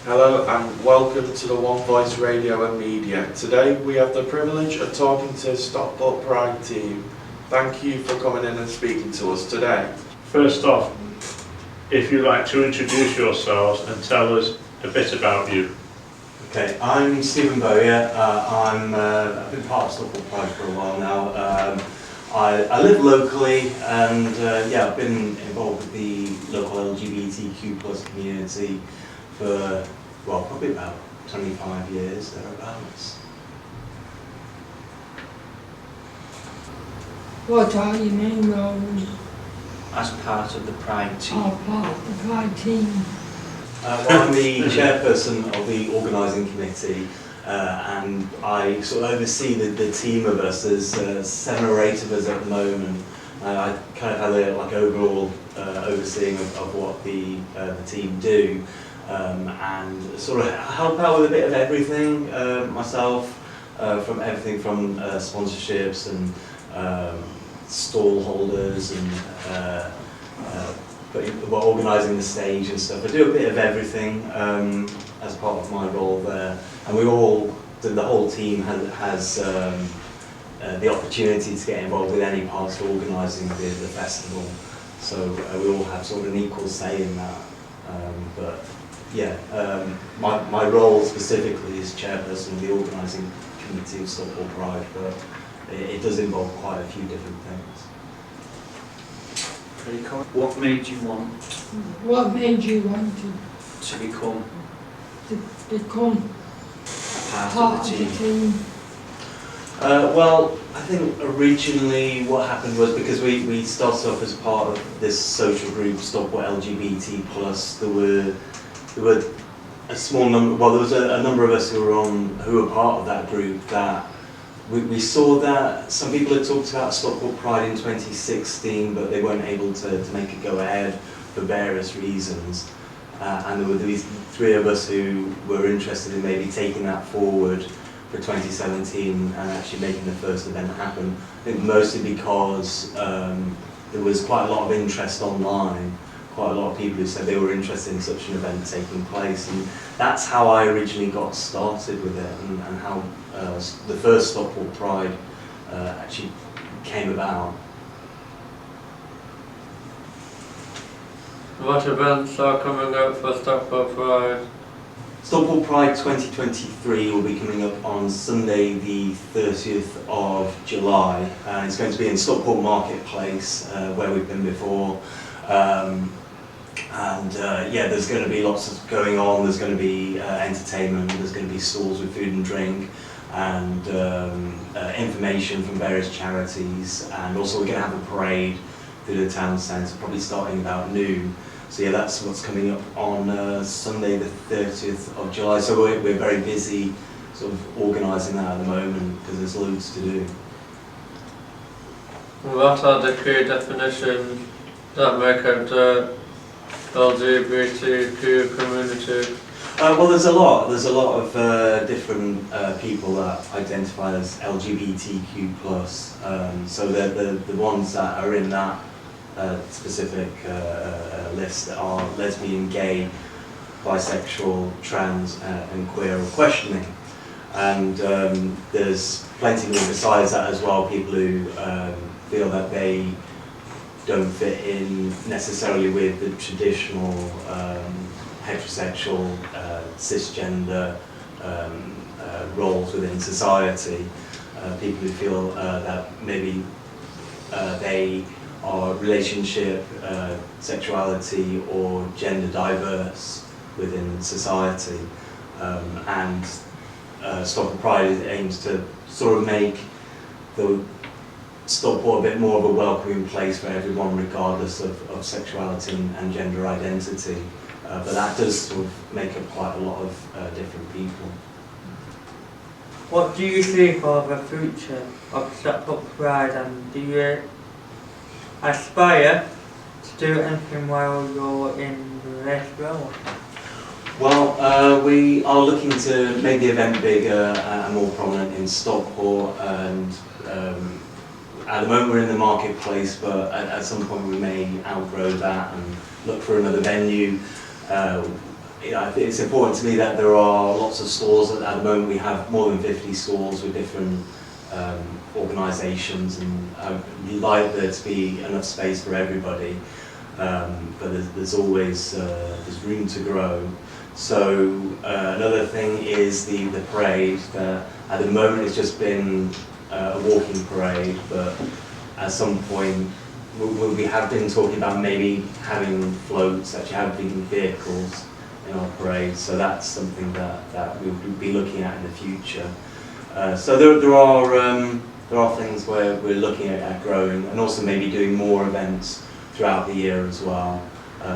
Hello and welcome to the One Voice Radio and Media. Today we have the privilege of talking to Stockport Pride team. Thank you for coming in and speaking to us today. First off, if you'd like to introduce yourselves and tell us a bit about you. Okay, I'm Stephen Bowyer. I've been part of Stockport Pride for a while now. I live locally and I've been involved with the local LGBTQ+ community for, well, probably about 25 years, thereabouts. What are your main roles As part of the Pride team. are part of the Pride team? Well, I'm the chairperson of the organising committee and I sort of oversee the team of us. There's 7 or 8 of us at the moment. I kind of have a overall overseeing of what the team do. And sort of help out with a bit of everything myself, from everything from sponsorships and stall holders and organising the stage and stuff. I do a bit of everything as part of my role there, and the whole team has the opportunity to get involved with any part of organising the festival. So we all have sort of an equal say in that. My role specifically is chairperson of the organising committee of Stockport Pride, but it does involve quite a few different things. What made you want What made you want to become to become part part of of the the team? team? Well, I think originally what happened was because we started off as part of this social group, Stockport LGBT+. There were a small number. Well, there was a number of us who were part of that group that we saw that some people had talked about Stockport Pride in 2016, but they weren't able to make it go ahead for various reasons. And there were these 3 of us who were interested in maybe taking that forward for 2017 and actually making the first event happen. I think mostly because there was quite a lot of interest online, quite a lot of people who said they were interested in such an event taking place, and that's how I originally got started with it, and how the first Stockport Pride actually came about. What events are coming up for Stockport Pride? Stockport Pride 2023 will be coming up on Sunday the 30th of July. It's going to be in Stockport Marketplace, where we've been before. There's going to be lots going on. There's going to be entertainment, there's going to be stalls with food and drink, and information from various charities, and also we're going to have a parade through the town centre, probably starting about noon. So yeah, that's what's coming up on Sunday the 30th of July. So we're very busy sort of organising that at the moment because there's loads to do. What are the key definitions that make up the LGBTQ community? Well, there's a lot. There's a lot of different people that identify as LGBTQ+. So the ones that are in that specific list are lesbian, gay, bisexual, trans, and queer or questioning. And there's plenty more besides that as well, people who feel that they don't fit in necessarily with the traditional heterosexual, cisgender roles within society. People who feel that maybe they are relationship, sexuality or gender diverse within society. And Stockport Pride aims to sort of make the Stockport a bit more of a welcoming place for everyone regardless of sexuality and gender identity. But that does sort of make up quite a lot of different people. What do you see for the future of Stockport Pride, and do you aspire to do anything while you're in this role? Well, we are looking to make the event bigger and more prominent in Stockport, and at the moment we're in the marketplace, but at some point we may outgrow that and look for another venue. I think it's important to me that there are lots of stalls. At the moment we have more than 50 stalls with different organisations, and we like there to be enough space for everybody, but there's always there's room to grow. So another thing is the parade. At the moment it's just been a walking parade, but at some point we have been talking about maybe having floats, actually having vehicles in our parade, so that's something that we will be looking at in the future. So there are things where we're looking at growing, and also maybe doing more events throughout the year as well.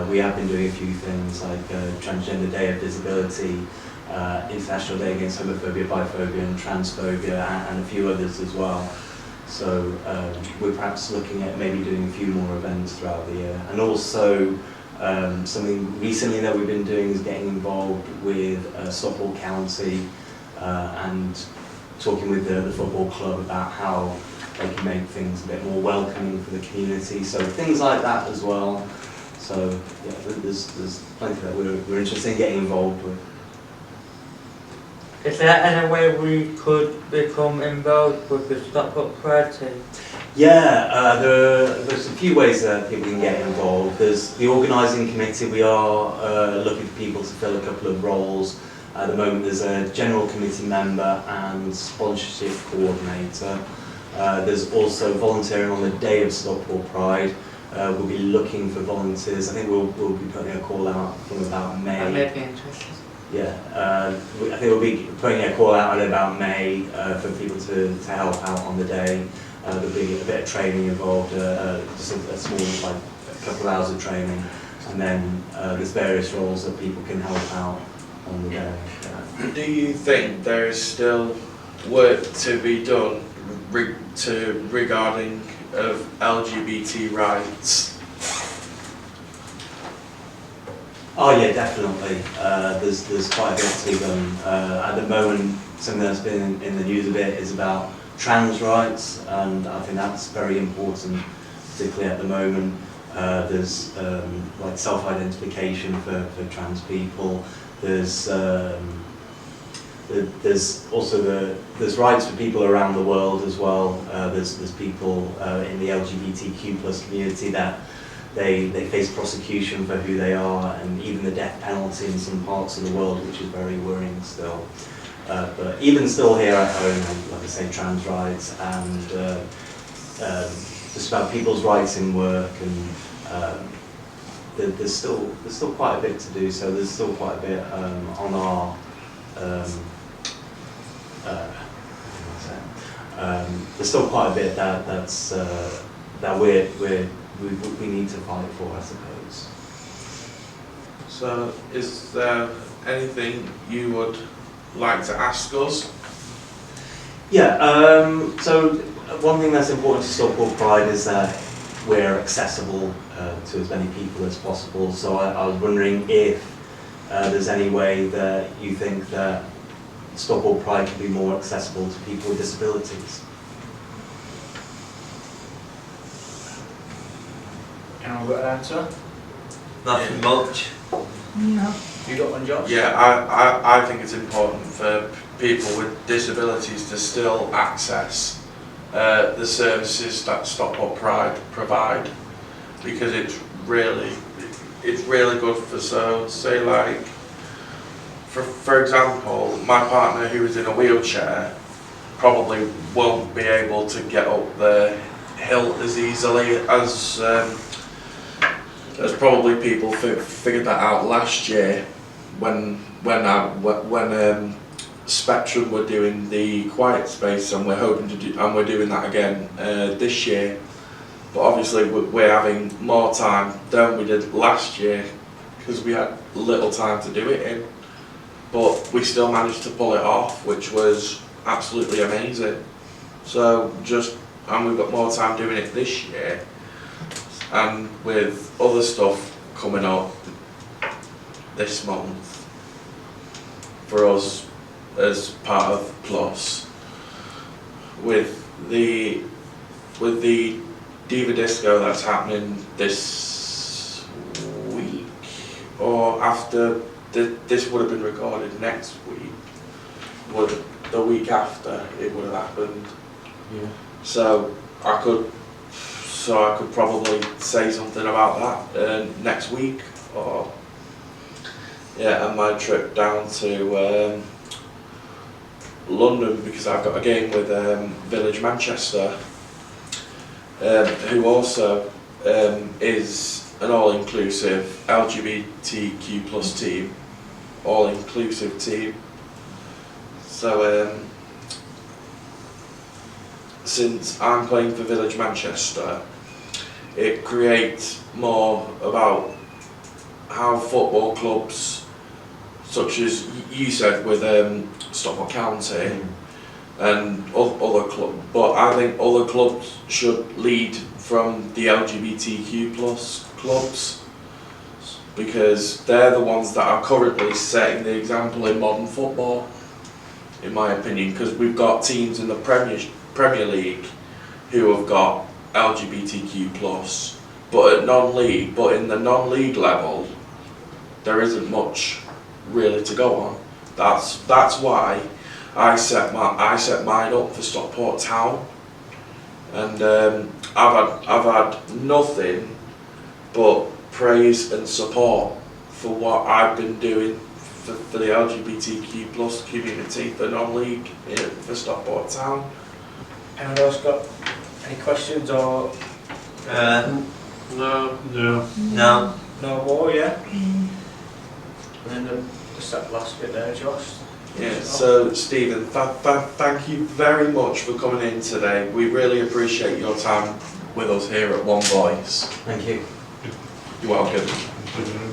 We have been doing a few things like Transgender Day of Disability, International Day Against Homophobia, Biphobia and Transphobia, and a few others as well. So we're perhaps looking at maybe doing a few more events throughout the year. And also something recently that we've been doing is getting involved with Stockport County and talking with the football club about how they can make things a bit more welcoming for the community. So things like that as well. So yeah, there's plenty that we're interested in getting involved with. Is there any way we could become involved with the Stockport Pride team? Yeah, there's a few ways that people can get involved. There's the organising committee. We are looking for people to fill a couple of roles. At the moment there's a general committee member and sponsorship coordinator. There's also volunteering on the day of Stockport Pride. We'll be looking for volunteers. I think we'll be putting a call out from about May. I may be interested. Yeah, I think we'll be putting a call out in about May for people to help out on the day. There'll be a bit of training involved, just a small, like a couple of hours of training, and then there's various roles that people can help out on the day. Yeah. Do you think there is still work to be done regarding of LGBT rights? Oh yeah, definitely. There's quite a bit to be done. At the moment, something that's been in the news a bit is about trans rights, and I think that's very important, particularly at the moment. There's like self-identification for trans people. There's also there's rights for people around the world as well. There's people in the LGBTQ+ community that they face prosecution for who they are, and even the death penalty in some parts of the world, which is very worrying still. But even still here at home, like I say, trans rights and just about people's rights in work, and there's still quite a bit to do. So there's still quite a bit on our there's still quite a bit that we need to fight for, I suppose. So is there anything you would like to ask us? Yeah, so one thing that's important to Stockport Pride is that we're accessible to as many people as possible. So I was wondering if there's any way that you think that Stockport Pride can be more accessible to people with disabilities. Anyone got an answer? Nothing much. Yeah. You got one, Josh? Yeah, I think it's important for people with disabilities to still access the services that Stockport Pride provide, because it's really good for, so say like for example, my partner who is in a wheelchair probably won't be able to get up the hill as easily as probably people figured that out last year when Spectrum were doing the quiet space, and we're hoping to do, and we're doing that again this year. But obviously we're having more time than we did last year because we had little time to do it in. But we still managed to pull it off, which was absolutely amazing. So and we've got more time doing it this year, and with other stuff coming up this month for us as part of Plus, with the Diva Disco that's happening this week or after this would have been recorded next week, would the week after it would have happened. Yeah. So I could probably say something about that next week, or yeah, and my trip down to London, because I've got a game with Village Manchester, who also is an all-inclusive LGBTQ plus team, all-inclusive team. So since I'm playing for Village Manchester, it creates more about how football clubs, such as you said with Stockport County and other clubs, but I think other clubs should lead from the LGBTQ plus clubs, because they're the ones that are currently setting the example in modern football, in my opinion, because we've got teams in the Premier League who have got LGBTQ plus, but in the non-league level, there isn't much really to go on. That's why I set mine up for Stockport Town, and I've had nothing but praise and support for what I've been doing for the LGBTQ plus community for non-league for Stockport Town. Anyone else got any questions or No. No. no more? Yeah. And then just that last bit there, Josh. Yeah, so Stephen, thank you very much for coming in today. We really appreciate your time with us here at One Voice. Thank you. You're welcome. Thank you very